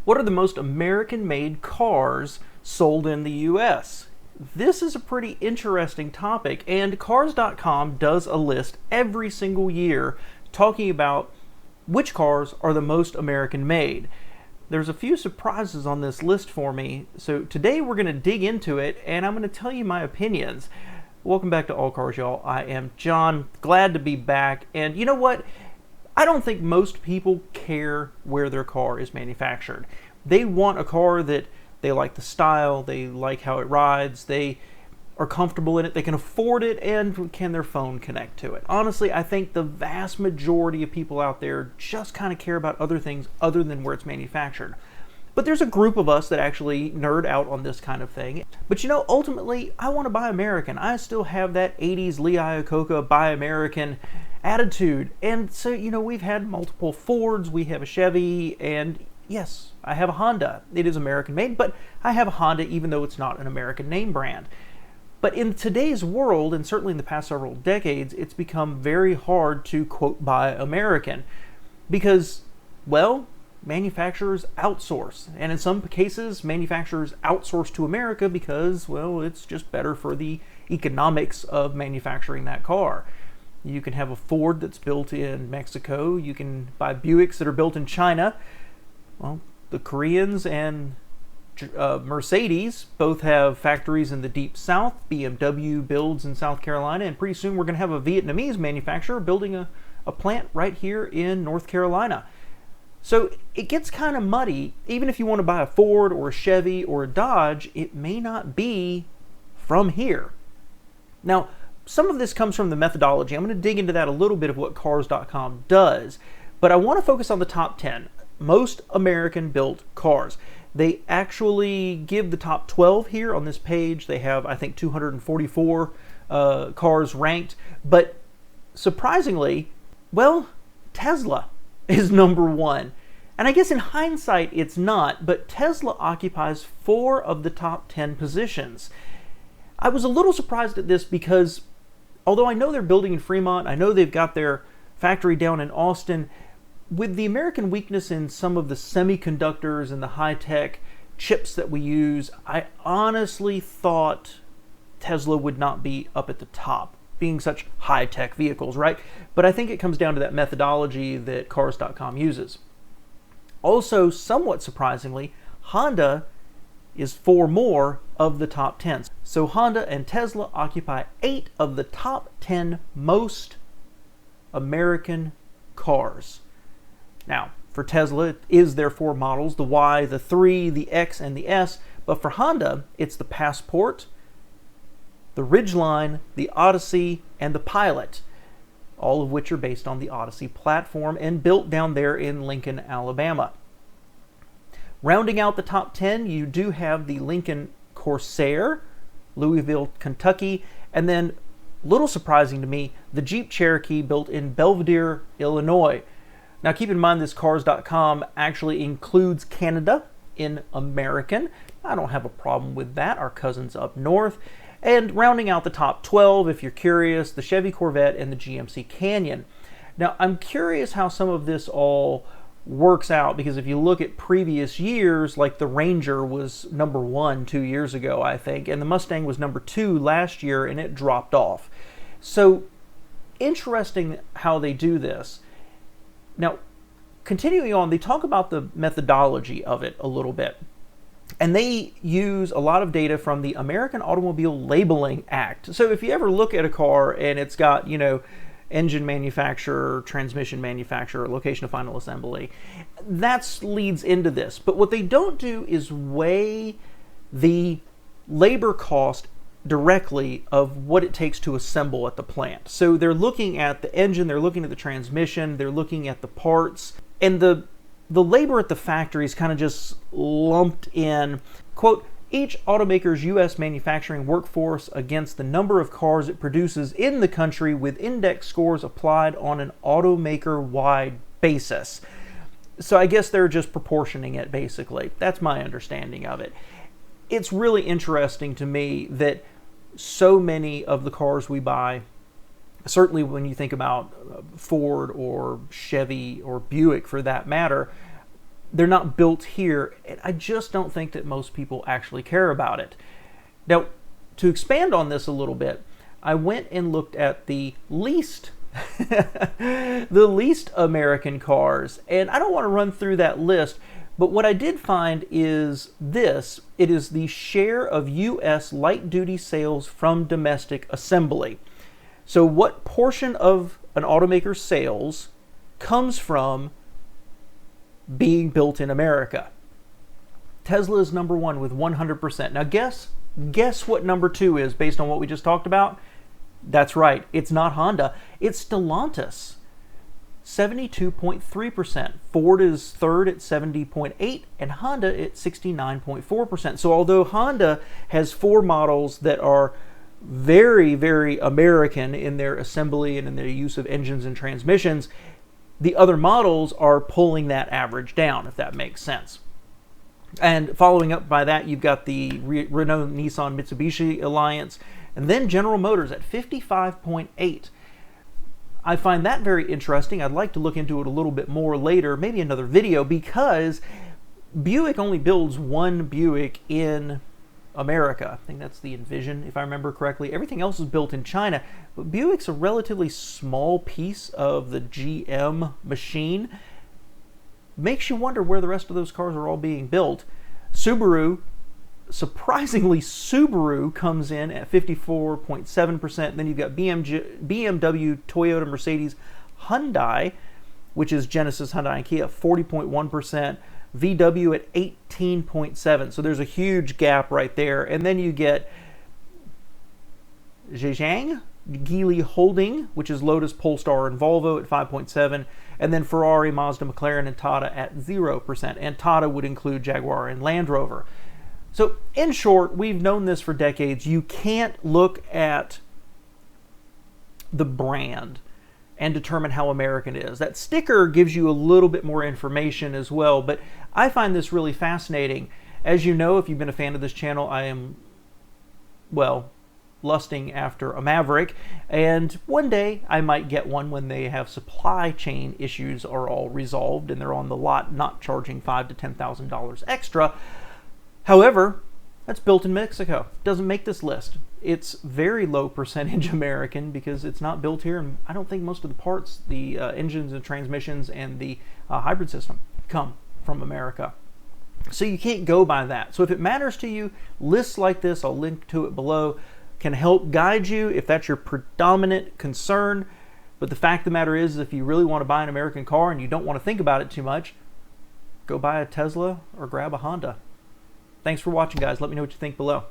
What are the most American-made cars sold in the U.S.? This is a pretty interesting topic, and Cars.com does a list every single year talking about which cars are the most American-made. There's a few surprises on this list for me, so today we're going to dig into it, and I'm going to tell you my opinions. Welcome back to All Cars, y'all. I am John, glad to be back, and you know what? I don't think most people care where their car is manufactured. They want a car that they like the style, they like how it rides, they are comfortable in it, they can afford it, and can their phone connect to it. Honestly, I think the vast majority of people out there just kind of care about other things other than where it's manufactured. But there's a group of us that actually nerd out on this kind of thing. But you know, ultimately, I want to buy American. I still have that 80s Lee Iacocca buy American attitude. And so, you know, we've had multiple Fords, we have a Chevy, and yes, I have a Honda. It is American made, but I have a Honda even though it's not an American name brand. But in today's world, and certainly in the past several decades, it's become very hard to, quote, buy American. Because, well, manufacturers outsource. And in some cases, manufacturers outsource to America because, well, it's just better for the economics of manufacturing that car. You can have a Ford that's built in Mexico. You can buy Buicks that are built in China. Well, the Koreans and Mercedes both have factories in the deep south. BMW builds in South Carolina, and pretty soon we're going to have a Vietnamese manufacturer building a plant right here in North Carolina. So it gets kind of muddy. Even if you want to buy a Ford or a Chevy or a Dodge, it may not be from here. Now, some of this comes from the methodology. I'm going to dig into that a little bit of what Cars.com does, but I want to focus on the top 10 most American-built cars. They actually give the top 12 here on this page. They have, I think, 244 cars ranked, but surprisingly, well, Tesla is number one. And I guess in hindsight, it's not, but Tesla occupies 4 of the top 10 positions. I was a little surprised at this because although I know they're building in Fremont, I know they've got their factory down in Austin, with the American weakness in some of the semiconductors and the high-tech chips that we use, I honestly thought Tesla would not be up at the top, being such high-tech vehicles, right? But I think it comes down to that methodology that Cars.com uses. Also, somewhat surprisingly, Honda is 4 more of the top 10. So Honda and Tesla occupy 8 of the top 10 most American cars. Now, for Tesla, it is their 4 models, the Y, the 3, the X, and the S. But for Honda, it's the Passport, the Ridgeline, the Odyssey, and the Pilot, all of which are based on the Odyssey platform and built down there in Lincoln, Alabama. Rounding out the top 10, you do have the Lincoln Corsair, Louisville, Kentucky, and then, little surprising to me, the Jeep Cherokee built in Belvidere, Illinois. Now keep in mind this Cars.com actually includes Canada in American. I don't have a problem with that, our cousins up north. And rounding out the top 12, if you're curious, the Chevy Corvette and the GMC Canyon. Now I'm curious how some of this all works out, because if you look at previous years, like the Ranger was number 1 2 years ago, I think, and the Mustang was number 2 last year, and it dropped off. So interesting how they do this. Now, continuing on, they talk about the methodology of it a little bit. And they use a lot of data from the American Automobile Labeling Act. So if you ever look at a car and it's got, you know, engine manufacturer, transmission manufacturer, location of final assembly, that leads into this. But what they don't do is weigh the labor cost directly of what it takes to assemble at the plant. So they're looking at the engine, they're looking at the transmission, they're looking at the parts, and the labor at the factory is kind of just lumped in, quote, each automaker's U.S. manufacturing workforce against the number of cars it produces in the country with index scores applied on an automaker-wide basis. So I guess they're just proportioning it, basically. That's my understanding of it. It's really interesting to me that so many of the cars we buy, certainly when you think about Ford or Chevy or Buick for that matter, they're not built here, and I just don't think that most people actually care about it. Now, to expand on this a little bit, I went and looked at the least the least American cars, and I don't want to run through that list, but what I did find is this. It is the share of U.S. light-duty sales from domestic assembly. So what portion of an automaker's sales comes from being built in America? Tesla is number one with 100%. Now guess what number two is based on what we just talked about? That's right, it's not Honda, it's Stellantis. 72.3%. Ford is third at 70.8%, and Honda at 69.4%. So although Honda has four models that are very, very American in their assembly and in their use of engines and transmissions, the other models are pulling that average down, if that makes sense. And following up by that, you've got the Renault, Nissan, Mitsubishi alliance, and then General Motors at 55.8%. I find that very interesting. I'd like to look into it a little bit more later, maybe another video, because Buick only builds one Buick in America. I think that's the Envision, if I remember correctly. Everything else is built in China, but Buick's a relatively small piece of the GM machine. Makes you wonder where the rest of those cars are all being built. Subaru, surprisingly, Subaru comes in at 54.7%. Then you've got BMW, Toyota, Mercedes, Hyundai, which is Genesis, Hyundai, and Kia, 40.1%. VW at 18.7%. So there's a huge gap right there. And then you get Zhejiang, Geely Holding, which is Lotus, Polestar, and Volvo at 5.7%. And then Ferrari, Mazda, McLaren, and Tata at 0%. And Tata would include Jaguar and Land Rover. So in short, we've known this for decades. You can't look at the brand and determine how American it is. That sticker gives you a little bit more information as well, but I find this really fascinating. As you know, if you've been a fan of this channel, I am, well, lusting after a Maverick, and one day I might get one when they have supply chain issues are all resolved and they're on the lot not charging $5,000 to $10,000 extra. However, that's built in Mexico. Doesn't make this list. It's very low percentage American because it's not built here, and I don't think most of the parts, the engines and transmissions and the hybrid system, come from America. So you can't go by that. So if it matters to you, lists like this, I'll link to it below, can help guide you if that's your predominant concern. But the fact of the matter is, if you really want to buy an American car and you don't want to think about it too much, go buy a Tesla or grab a Honda. Thanks for watching, guys. Let me know what you think below.